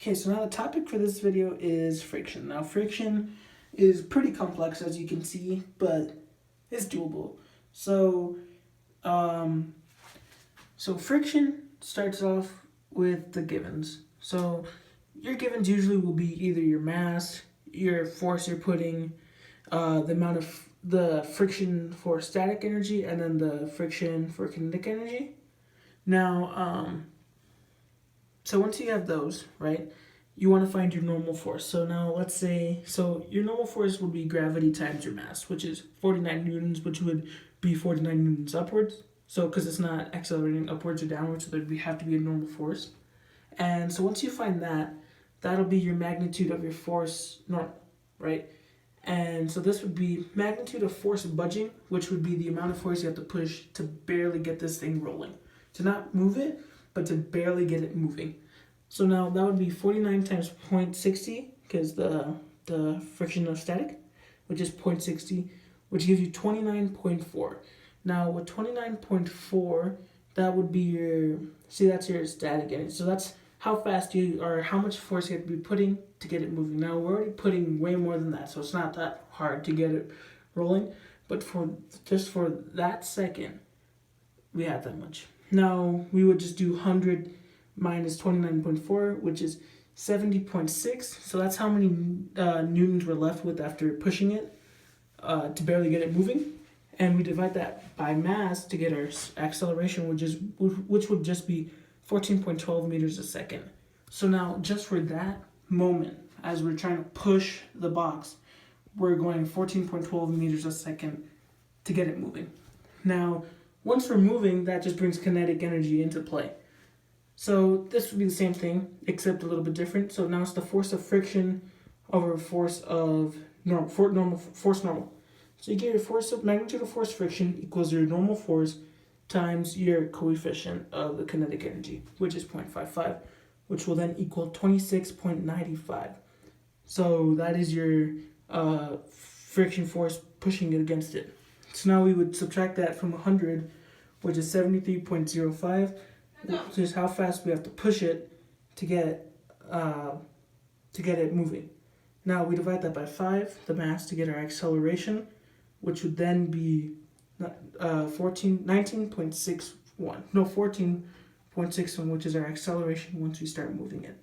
Okay, so now the topic for this video is friction. Now, friction is pretty complex, as you can see, but it's doable. So, um, so friction starts off with the givens. So, your givens usually will be either your mass, your force you're putting, the amount of the friction for static energy, and then the friction for kinetic energy. Now, so once you have those, right, you want to find your normal force. So now let's say, so your normal force would be gravity times your mass, which is 49 newtons, which would be 49 newtons upwards. So because it's not accelerating upwards or downwards, so there'd have to be a normal force. And so once you find that, that'll be your magnitude of your force normal, right? And so this would be magnitude of force budging, which would be the amount of force you have to push to barely get this thing rolling. To not move it, but to barely get it moving. So now that would be 49 times 0.60, because the friction of static, which is 0.60, which gives you 29.4. Now with 29.4, that would be your, see, that's your static energy. So that's how fast you, or how much force you have to be putting to get it moving. Now we're already putting way more than that, so it's not that hard to get it rolling. But for just for that second, we have that much. Now we would just do 100 minus 29.4, which is 70.6. So that's how many newtons we're left with after pushing it to barely get it moving. And we divide that by mass to get our acceleration, which would just be 14.12 meters a second. So now just for that moment, as we're trying to push the box, we're going 14.12 meters a second to get it moving. Now, once we're moving, that just brings kinetic energy into play. So this would be the same thing, except a little bit different. So now it's the force of friction over force of normal. So you get your force of magnitude of force friction equals your normal force times your coefficient of the kinetic energy, which is 0.55, which will then equal 26.95. So that is your friction force pushing it against it. So now we would subtract that from 100, which is 73.05, which is how fast we have to push it to get it moving. Now we divide that by 5, the mass, to get our acceleration, which would then be 19.61. No, 14.61, which is our acceleration once we start moving it.